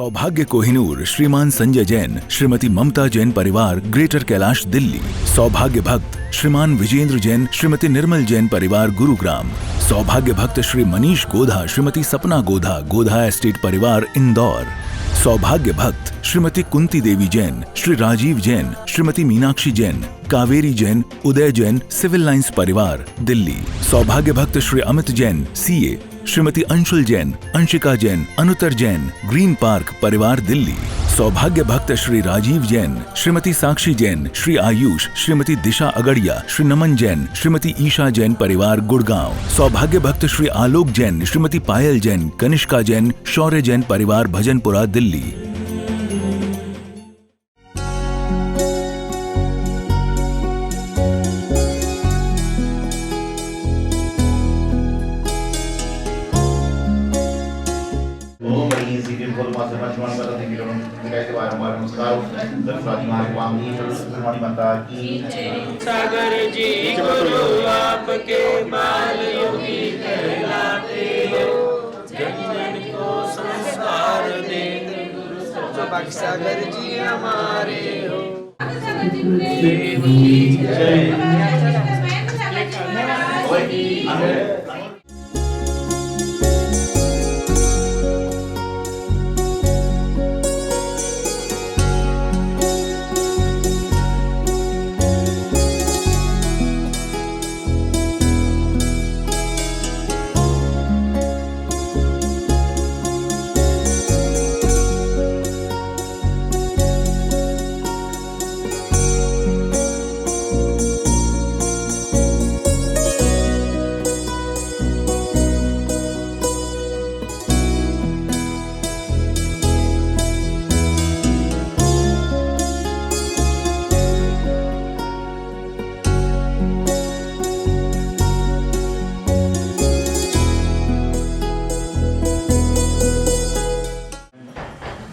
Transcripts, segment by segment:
सौभाग्य कोहिनूर श्रीमान संजय जैन, श्रीमती ममता जैन परिवार, ग्रेटर कैलाश, दिल्ली। सौभाग्य भक्त श्रीमान विजेंद्र जैन, श्रीमती निर्मल जैन परिवार, गुरुग्राम। सौभाग्य भक्त श्री मनीष गोधा, श्रीमती सपना गोधा, गोधा एस्टेट परिवार, इंदौर। सौभाग्य भक्त श्रीमती कुंती देवी जैन, श्री राजीव जैन, श्रीमती मीनाक्षी जैन, कावेरी जैन, उदय जैन, सिविल लाइंस परिवार, दिल्ली। सौभाग्य भक्त Shri Amit Jain, CA, Shrimati Anshul Jain, Anshika Jain, Anuttar Jain, green park परिवार, दिल्ली। सौभाग्य भक्त श्री राजीव जैन, श्रीमती साक्षी जैन, श्री आयुष, श्रीमती दिशा अगड़िया, श्री नमन जैन, श्रीमती ईशा जैन परिवार, गुड़गांव। सौभाग्य भक्त श्री आलोक जैन, श्रीमती पायल जैन, कनिष्का जैन, शौर्य जैन परिवार, भजनपुरा, दिल्ली। सागर जी गुरु आपके बाल योगी कहलाते हो, जन जन को संस्कार देते गुरु सागर जी हमारे हो। देव की जय।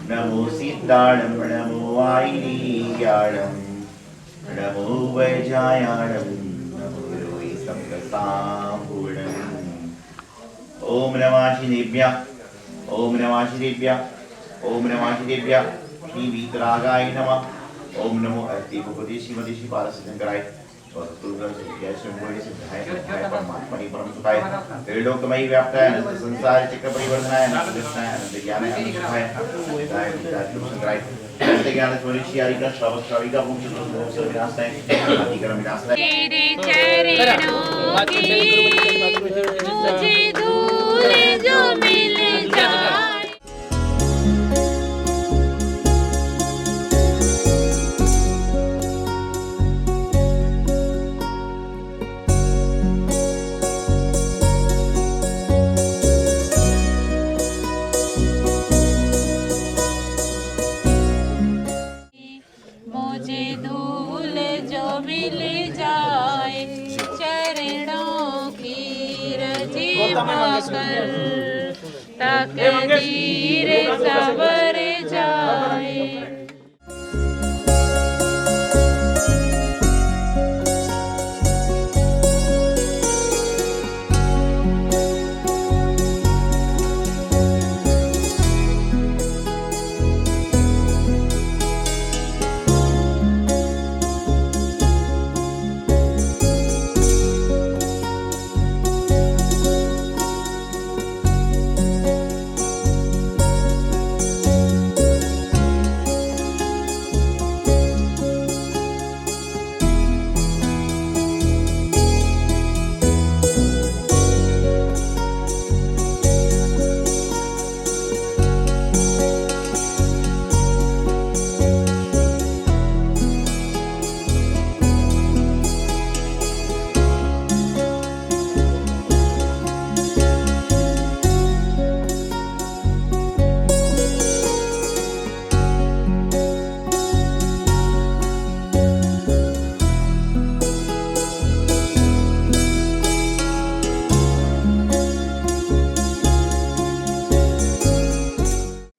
नमो सीताणं नमो वायिनीयाणं नमो वैजायाणं नमो रोहि सप्तसापूर्णम्। ओम नमः श्रीदेव्याः, ओम नमः श्रीदेव्याः, ओम नमः श्रीदेव्याः, श्री वीतरागाय नमः। ओम नमो अति भगवती श्रीमती श्री बालशंकराय परमात्मनि परम सुखाय त्रिलोकमयी व्याप्ताय अनंत संसार चक्र परिवर्तनाय अनंत कृष्णाय अनंत ज्ञानाय अनंत सुखाय शंकराय अनंत ज्ञान स्वरूपी आरिका श्राविका मोक्ष विनाशाय अतिक्रम विनाशाय। तेरे चरणों की मुझे धूल जो मिल जाए। मुझे धूल जो मिल जाए, चरणों की रज़िया कर, तकदीर सवर जाए।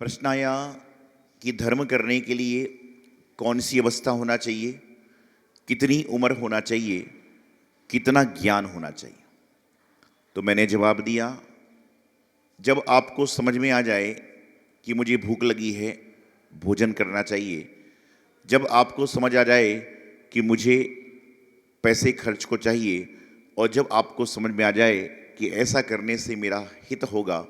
प्रश्न आया कि धर्म करने के लिए कौन सी अवस्था होना चाहिए, कितनी उम्र होना चाहिए, कितना ज्ञान होना चाहिए। तो मैंने जवाब दिया, जब आपको समझ में आ जाए कि मुझे भूख लगी है, भोजन करना चाहिए, जब आपको समझ आ जाए कि मुझे पैसे खर्च को चाहिए, और जब आपको समझ में आ जाए कि ऐसा करने से मेरा हित होगा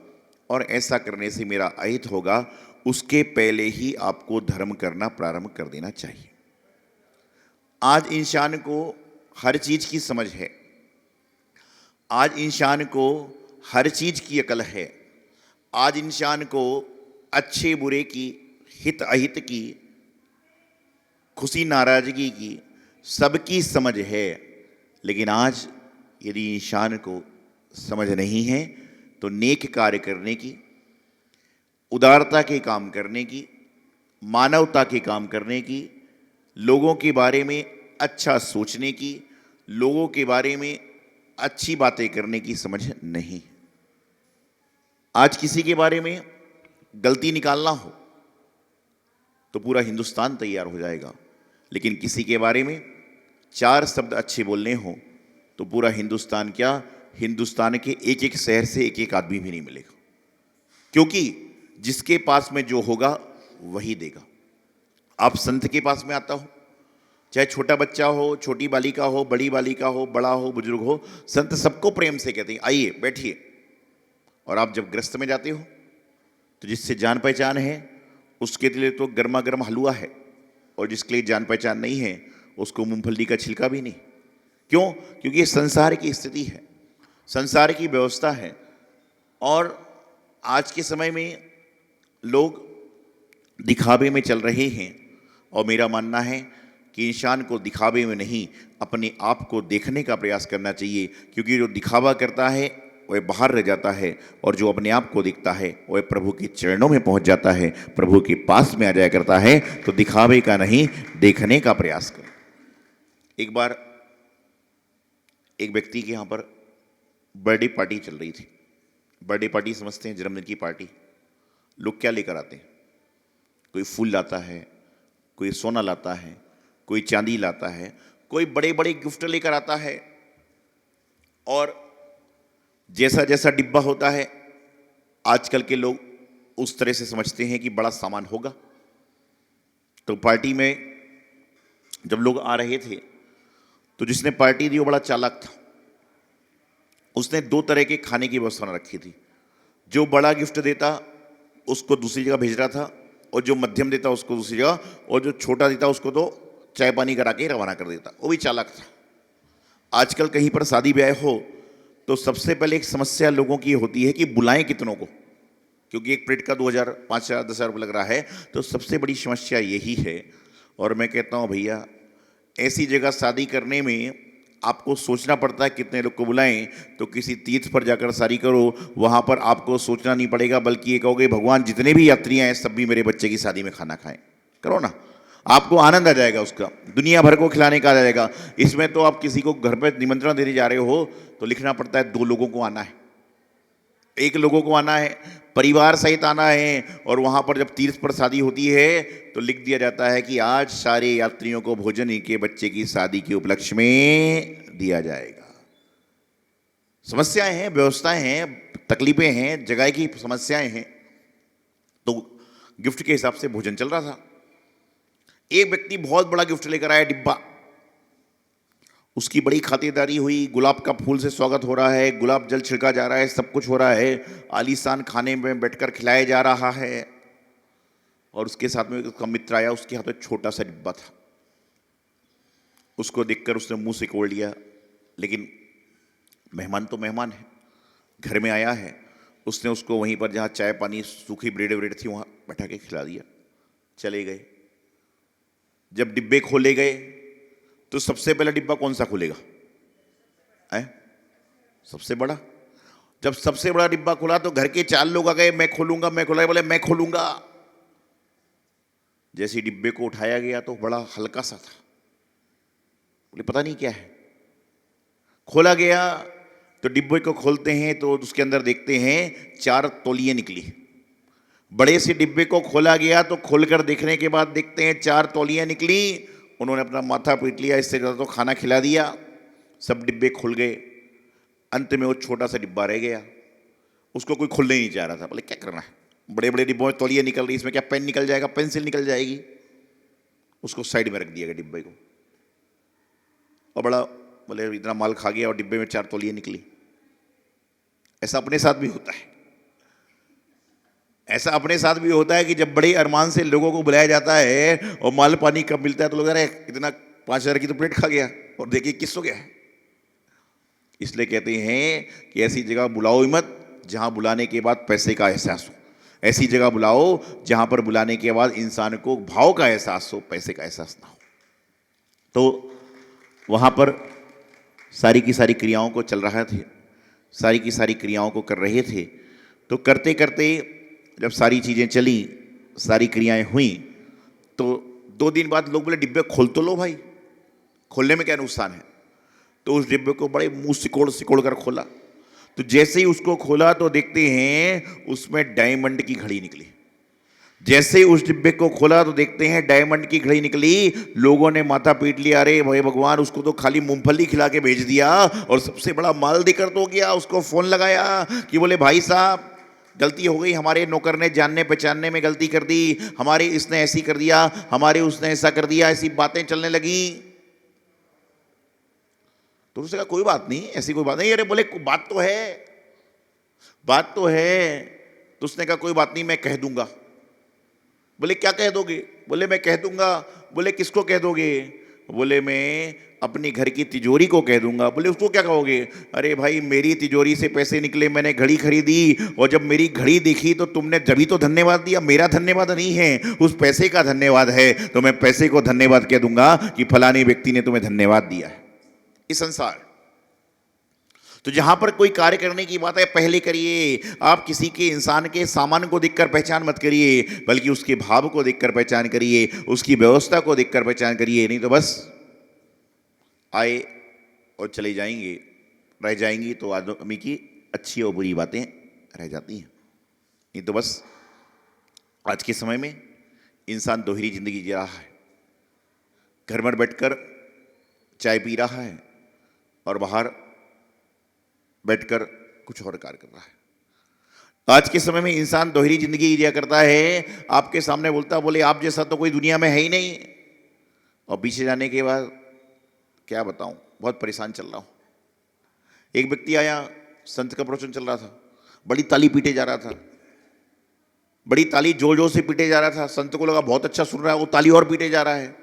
और ऐसा करने से मेरा अहित होगा, उसके पहले ही आपको धर्म करना प्रारंभ कर देना चाहिए। आज इंसान को हर चीज़ की समझ है, आज इंसान को हर चीज़ की अकल है, आज इंसान को अच्छे बुरे की, हित अहित की, खुशी नाराज़गी की, सबकी समझ है। लेकिन आज यदि इंसान को समझ नहीं है तो नेक कार्य करने की, उदारता के काम करने की, मानवता के काम करने की, लोगों के बारे में अच्छा सोचने की, लोगों के बारे में अच्छी बातें करने की समझ नहीं। आज किसी के बारे में गलती निकालना हो तो पूरा हिंदुस्तान तैयार हो जाएगा, लेकिन किसी के बारे में 4 शब्द अच्छे बोलने हो तो पूरा हिंदुस्तान क्या, हिंदुस्तान के एक एक शहर से एक एक आदमी भी नहीं मिलेगा, क्योंकि जिसके पास में जो होगा वही देगा। आप संत के पास में आता हो, चाहे छोटा बच्चा हो, छोटी बालिका हो, बड़ी बालिका हो, बड़ा हो, बुजुर्ग हो, संत सबको प्रेम से कहते हैं आइए बैठिए। और आप जब ग्रस्त में जाते हो तो जिससे जान पहचान है उसके लिए तो गर्मा गर्म हलवा है, और जिसके लिए जान पहचान नहीं है उसको मूंगफली का छिलका भी नहीं। क्यों? क्योंकि ये संसार की स्थिति है, संसार की व्यवस्था है। और आज के समय में लोग दिखावे में चल रहे हैं, और मेरा मानना है कि इंसान को दिखावे में नहीं, अपने आप को देखने का प्रयास करना चाहिए, क्योंकि जो दिखावा करता है वह बाहर रह जाता है, और जो अपने आप को दिखता है वह प्रभु के चरणों में पहुंच जाता है, प्रभु के पास में आ जाया करता है। तो दिखावे का नहीं, देखने का प्रयास करें। एक बार एक व्यक्ति के यहाँ पर बर्थडे पार्टी चल रही थी। बर्थडे पार्टी समझते हैं जन्मदिन की पार्टी। लोग क्या लेकर आते हैं? कोई फूल लाता है, कोई सोना लाता है, कोई चांदी लाता है, कोई बड़े बड़े गिफ्ट लेकर आता है, और जैसा जैसा डिब्बा होता है आजकल के लोग उस तरह से समझते हैं कि बड़ा सामान होगा। तो पार्टी में जब लोग आ रहे थे तो जिसने पार्टी दी वो बड़ा चालाक था। उसने 2 तरह के खाने की व्यवस्था रखी थी। जो बड़ा गिफ्ट देता उसको दूसरी जगह भेज रहा था, और जो मध्यम देता उसको दूसरी जगह, और जो छोटा देता उसको तो चाय पानी करा के रवाना कर देता। वो भी चालाक था। आजकल कहीं पर शादी ब्याह हो तो सबसे पहले एक समस्या लोगों की होती है कि बुलाएं कितनों को, क्योंकि एक प्लेट का 2000, 5000, 10,000 रुपये लग रहा है। तो सबसे बड़ी समस्या यही है। और मैं कहता हूँ भैया, ऐसी जगह शादी करने में आपको सोचना पड़ता है कितने लोग को बुलाएं। तो किसी तीर्थ पर जाकर शादी करो, वहाँ पर आपको सोचना नहीं पड़ेगा, बल्कि ये कहोगे भगवान जितने भी यात्रियाँ हैं सब भी मेरे बच्चे की शादी में खाना खाएं। करो ना, आपको आनंद आ जाएगा, उसका दुनिया भर को खिलाने का आ जाएगा। इसमें तो आप किसी को घर पर निमंत्रण देने जा रहे हो तो लिखना पड़ता है 2 लोगों को आना है, 1 लोगों को आना है, परिवार सहित आना है। और वहाँ पर जब तीर्थ पर शादी होती है तो लिख दिया जाता है कि आज सारे यात्रियों को भोजन इनके बच्चे की शादी के उपलक्ष्य में दिया जाएगा। समस्याएं हैं, व्यवस्थाएं हैं, तकलीफें हैं, जगह की समस्याएं हैं। तो गिफ्ट के हिसाब से भोजन चल रहा था। एक व्यक्ति बहुत बड़ा गिफ्ट लेकर आया, डिब्बा। उसकी बड़ी खातिरदारी हुई, गुलाब का फूल से स्वागत हो रहा है, गुलाब जल छिड़का जा रहा है, सब कुछ हो रहा है, आलीशान खाने में बैठकर खिलाया जा रहा है। और उसके साथ में उसका मित्र आया, उसके हाथ में छोटा सा डिब्बा था। उसको देखकर उसने मुंह से कोड़ लिया। लेकिन मेहमान तो मेहमान है, घर में आया है। उसने उसको वहीं पर जहाँ चाय पानी, सूखी ब्रेड थी, वहाँ बैठा के खिला दिया। चले गए। जब डिब्बे खोले गए तो सबसे पहला डिब्बा कौन सा खुलेगा? सबसे बड़ा। जब सबसे बड़ा डिब्बा खुला तो घर के 4 लोग आ गए, मैं खोलूंगा, मैं खोला, बोले मैं खोलूंगा। जैसे डिब्बे को उठाया गया तो बड़ा हल्का सा था, बोले पता नहीं क्या है। खोला गया तो डिब्बे को खोलते हैं तो उसके अंदर देखते हैं 4 तौलिए निकली। बड़े से डिब्बे को खोला गया तो खोलकर देखने के बाद देखते हैं 4 तौलियां निकली। उन्होंने अपना माथा पीट लिया, इससे ज़्यादा तो खाना खिला दिया। सब डिब्बे खुल गए। अंत में वो छोटा सा डिब्बा रह गया, उसको कोई खुलने नहीं चाह रहा था। बोले क्या करना है, बड़े बड़े डिब्बों में तौलिया निकल रही, इसमें क्या पेन निकल जाएगा, पेंसिल निकल जाएगी, उसको साइड में रख दिया गया डिब्बे को। और बड़ा बोले इतना माल खा गया और डिब्बे में 4 तौलिया निकली। ऐसा अपने साथ भी होता है, ऐसा अपने साथ भी होता है कि जब बड़े अरमान से लोगों को बुलाया जाता है और माल पानी कब मिलता है तो लोग, अरे इतना 5,000 की तो प्लेट खा गया और देखिए किस हो गया है। इसलिए कहते हैं कि ऐसी जगह बुलाओ ही मत जहां बुलाने के बाद पैसे का एहसास हो, ऐसी जगह बुलाओ जहां पर बुलाने के बाद इंसान को भाव का एहसास हो, पैसे का एहसास ना हो। तो वहां पर सारी की सारी क्रियाओं को चल रहा थे, सारी की सारी क्रियाओं को कर रहे थे। तो करते करते जब सारी चीज़ें चली, सारी क्रियाएं हुई, तो 2 दिन बाद लोग बोले डिब्बे खोल तो लो भाई, खोलने में क्या नुकसान है। तो उस डिब्बे को बड़े मुंह सिकोड़ सिकोड़ कर खोला। तो जैसे ही उसको खोला तो देखते हैं उसमें डायमंड की घड़ी निकली। जैसे ही उस डिब्बे को खोला तो देखते हैं डायमंड की घड़ी निकली। लोगों ने माथा पीट लिया, अरे भाई भगवान, उसको तो खाली मूंगफली खिला के भेज दिया और सबसे बड़ा माल देकर तो गया। उसको फोन लगाया कि बोले भाई साहब गलती हो गई, हमारे नौकर ने जानने पहचानने में गलती कर दी, हमारे इसने ऐसी कर दिया, हमारे उसने ऐसा कर दिया, ऐसी बातें चलने लगी। तो उसने कहा कोई बात नहीं, ऐसी कोई बात नहीं। अरे बोले बात तो है, बात तो है। तो उसने कहा कोई बात नहीं, मैं कह दूंगा। बोले क्या कह दोगे? बोले मैं कह दूंगा। बोले किसको कह दोगे? बोले मैं अपनी घर की तिजोरी को कह दूंगा। बोले उसको क्या कहोगे? अरे भाई मेरी तिजोरी से पैसे निकले, मैंने घड़ी खरीदी और जब मेरी घड़ी देखी तो तुमने जभी तो धन्यवाद दिया। मेरा धन्यवाद नहीं है, उस पैसे का धन्यवाद है। तो मैं पैसे को धन्यवाद कह दूंगा कि फलाने व्यक्ति ने तुम्हें धन्यवाद दिया है। इस संसार तो जहां पर कोई कार्य करने की बात है पहले करिए। आप किसी के इंसान के सामान को देखकर पहचान मत करिए, बल्कि उसके भाव को देखकर पहचान करिए, उसकी व्यवस्था को देखकर पहचान करिए। नहीं तो बस आए और चले जाएंगे, रह जाएंगी तो आदमी की अच्छी और बुरी बातें रह जाती हैं। नहीं तो बस आज के समय में इंसान दोहरी जिंदगी जी रहा है। घर में बैठकर चाय पी रहा है और बाहर बैठकर कुछ और कार्य कर रहा है। आज के समय में इंसान दोहरी जिंदगी जिया करता है। आपके सामने बोलता, बोले आप जैसा तो कोई दुनिया में है ही नहीं, और पीछे जाने के बाद क्या बताऊं, बहुत परेशान चल रहा हूं। एक व्यक्ति आया, संत का प्रवचन चल रहा था, बड़ी ताली पीटे जा रहा था, बड़ी ताली जोर जोर से पीटे जा रहा था। संत को लगा बहुत अच्छा सुन रहा है, वो ताली और पीटे जा रहा है।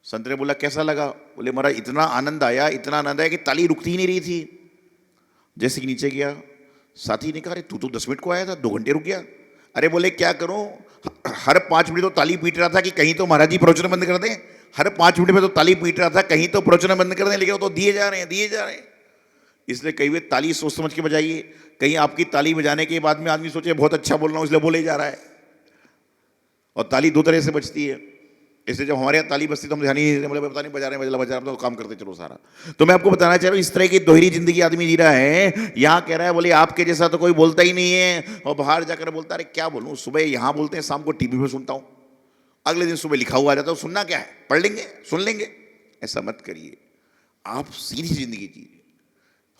संत ने बोला कैसा लगा? बोले महाराज इतना आनंद आया, इतना आनंद आया कि ताली रुकती ही नहीं रही थी। जैसे कि नीचे गया, साथी ने कहा अरे तू तो 10 मिनट को आया था, 2 घंटे रुक गया। अरे बोले क्या करूं, हर 5 मिनट तो ताली पीट रहा था कि कहीं तो महाराज जी प्रवचन बंद कर दें। हर 5 मिनट में तो ताली पीट रहा था कहीं तो प्रवचन बंद कर दें, लेकिन वो तो दिए जा रहे हैं, दिए जा रहे हैं। इसलिए कई बार ताली सोच समझ के बजाइए। कहीं आपकी ताली बजाने के बाद में आदमी सोचे बहुत अच्छा बोल रहा हूं इसलिए बोले जा रहा है। और ताली 2 तरह से बजती है। इसलिए जब हमारे यहाँ ताली बजती तो हम ध्यान ही नहीं देते, बोले पता नहीं बजा रहे हैं, बजा रहे तो काम करते चलो सारा। तो मैं आपको बताना चाह रहा हूँ इस तरह की दोहरी जिंदगी आदमी जी रहा है। यहाँ कह रहा है बोले आपके जैसा तो कोई बोलता ही नहीं है, और बाहर जाकर बोलता अरे क्या बोलूँ, सुबह यहाँ बोलते हैं, शाम को टीवी पे सुनता हूँ, अगले दिन सुबह लिखा हुआ आ जाता है, सुनना क्या है, पढ़ लेंगे सुन लेंगे। ऐसा मत करिए, आप सीधी जिंदगी जिए।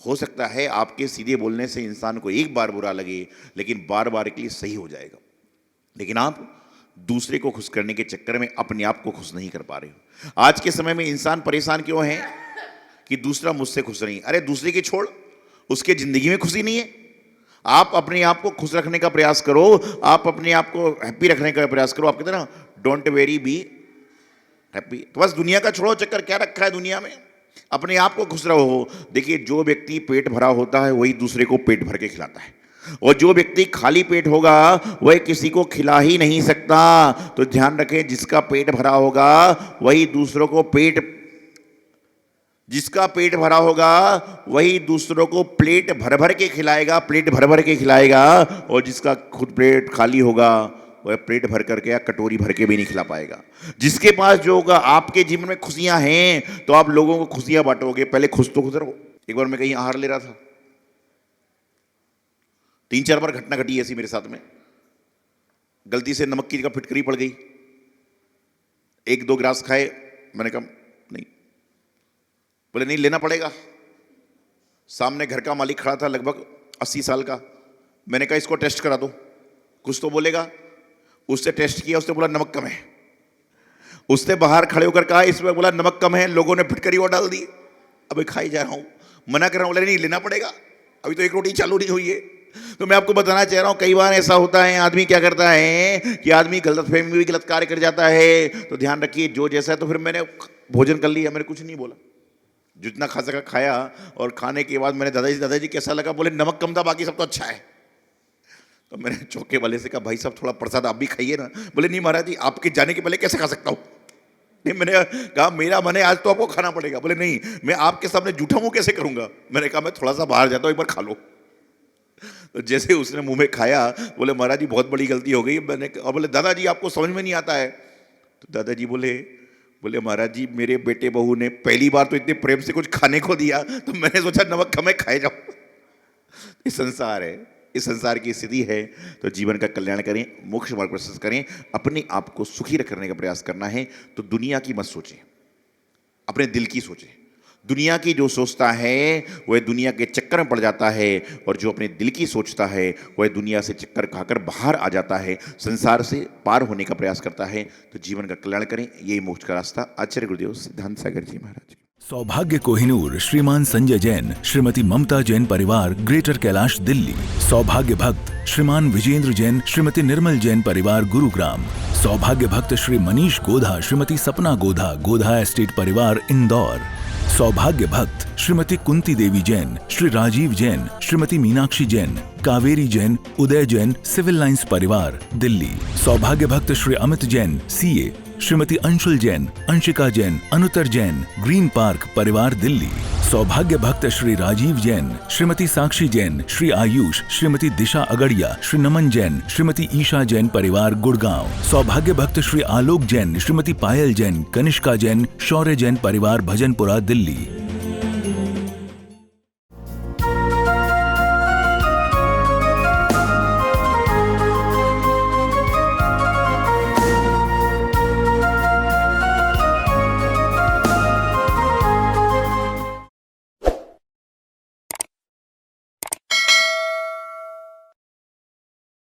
हो सकता है आपके सीधे बोलने से इंसान को एक बार बुरा लगे, लेकिन बार बार के लिए सही हो जाएगा। लेकिन आप दूसरे को खुश करने के चक्कर में अपने आप को खुश नहीं कर पा रहे हो। आज के समय में इंसान परेशान क्यों है कि दूसरा मुझसे खुश नहीं। अरे दूसरे की छोड़, उसके जिंदगी में खुशी नहीं है। आप अपने आप को खुश रखने का प्रयास करो, आप अपने आप को हैप्पी रखने का प्रयास करो। आप कहते हैं ना डोंट वेरी बी हैप्पी। तो बस दुनिया का छोड़ो चक्कर, क्या रखा है दुनिया में, अपने आप को खुश रहो। देखिए जो व्यक्ति पेट भरा होता है वही दूसरे को पेट भर के खिलाता है, और जो व्यक्ति खाली पेट होगा वह किसी को खिला ही नहीं सकता। तो ध्यान रखें, जिसका पेट भरा होगा वही दूसरों को जिसका पेट भरा होगा वही दूसरों को प्लेट भर भर के खिलाएगा, प्लेट भर भर के खिलाएगा। और जिसका खुद पेट खाली होगा वह पेट भर करके या कटोरी भर के भी नहीं खिला पाएगा। जिसके पास जो होगा, आपके जीवन में खुशियां हैं तो आप लोगों को खुशियां बांटोगे। पहले खुश तो खुश रहो। एक बार मैं कहीं आहार ले रहा था, 3-4 बार घटना घटी ऐसी मेरे साथ में। गलती से नमक की जगह फिटकरी पड़ गई, 1-2 ग्लास खाए, मैंने कहा नहीं। बोले नहीं लेना पड़ेगा। सामने घर का मालिक खड़ा था, लगभग 80 साल का। मैंने कहा इसको टेस्ट करा दो। कुछ तो बोलेगा। उससे टेस्ट किया, उसने बोला नमक कम है। उसने बाहर खड़े होकर कहा, इसमें बोला नमक कम है, लोगों ने फिटकरी और डाल दी। अभी खाई जा रहा हूं, मना कर रहा हूं, बोले नहीं लेना पड़ेगा, अभी तो एक रोटी चालू नहीं हुई है। तो मैं आपको बताना चाह रहा हूं, कई बार ऐसा होता है, आदमी क्या करता है कि आदमी गलतफहमी में गलत कार्य कर जाता है। तो ध्यान रखिए, जो जैसा है। तो फिर मैंने भोजन कर लिया, मैंने कुछ नहीं बोला, जितना खा सका खाया। और खाने के बाद मैंने दादाजी कैसा लगा? बोले नमक कम था, बाकी सब तो अच्छा है। तो मैंने चौके वाले से कहा, भाई साहब थोड़ा प्रसाद आप भी खाइए ना। बोले नहीं महाराज जी, आपके जाने के पहले कैसे खा सकता हूँ? नहीं, मैंने कहा मेरा मन है आज तो आपको खाना पड़ेगा। बोले नहीं, मैं आपके सामने झूठा मुंह कैसे करूंगा? मैंने कहा मैं थोड़ा सा बाहर जाता हूँ, एक बार खा लो। तो जैसे उसने मुंह में खाया, बोले महाराज जी बहुत बड़ी गलती हो गई। मैंने और बोले दादाजी आपको समझ में नहीं आता है? तो दादाजी बोले महाराज जी, मेरे बेटे बहू ने पहली बार तो इतने प्रेम से कुछ खाने को दिया, तो मैंने सोचा नमक कम है, खाए जाओ। ये संसार है, इस संसार की स्थिति है। तो जीवन का कल्याण करें, मोक्ष मार्ग प्रशस्त करें, अपने आप को सुखी करने का प्रयास करना है। तो दुनिया की मत सोचें, अपने दिल की सोचें। दुनिया की जो सोचता है वह दुनिया के चक्कर में पड़ जाता है, और जो अपने दिल की सोचता है वह दुनिया से चक्कर खाकर बाहर आ जाता है, संसार से पार होने का प्रयास करता है। तो जीवन का कल्याण करें, यही मोक्ष का रास्ता। आचार्य गुरुदेव सिद्धांत सागर जी महाराज। सौभाग्य कोहिनूर श्रीमान संजय जैन, श्रीमती ममता जैन परिवार, ग्रेटर कैलाश दिल्ली। सौभाग्य भक्त श्रीमान विजेंद्र जैन, श्रीमती निर्मल जैन परिवार, गुरुग्राम। सौभाग्य भक्त श्री मनीष गोधा, श्रीमती सपना गोधा, गोधा एस्टेट परिवार, इंदौर। सौभाग्य भक्त श्रीमती कुंती देवी जैन, श्री राजीव जैन, श्रीमती मीनाक्षी जैन, कावेरी जैन, उदय जैन, सिविल लाइंस परिवार, दिल्ली। सौभाग्य भक्त Shri Amit Jain, CA, Shrimati Anshul Jain, Anshika Jain, Anuttar Jain, green park परिवार, दिल्ली। सौभाग्य भक्त श्री राजीव जैन, श्रीमती साक्षी जैन, श्री आयुष, श्रीमती दिशा अगड़िया, श्री नमन जैन, श्रीमती ईशा जैन परिवार, गुड़गांव। सौभाग्य भक्त श्री आलोक जैन, श्रीमती पायल जैन, कनिष्का जैन, शौर्य जैन परिवार, भजनपुरा, दिल्ली।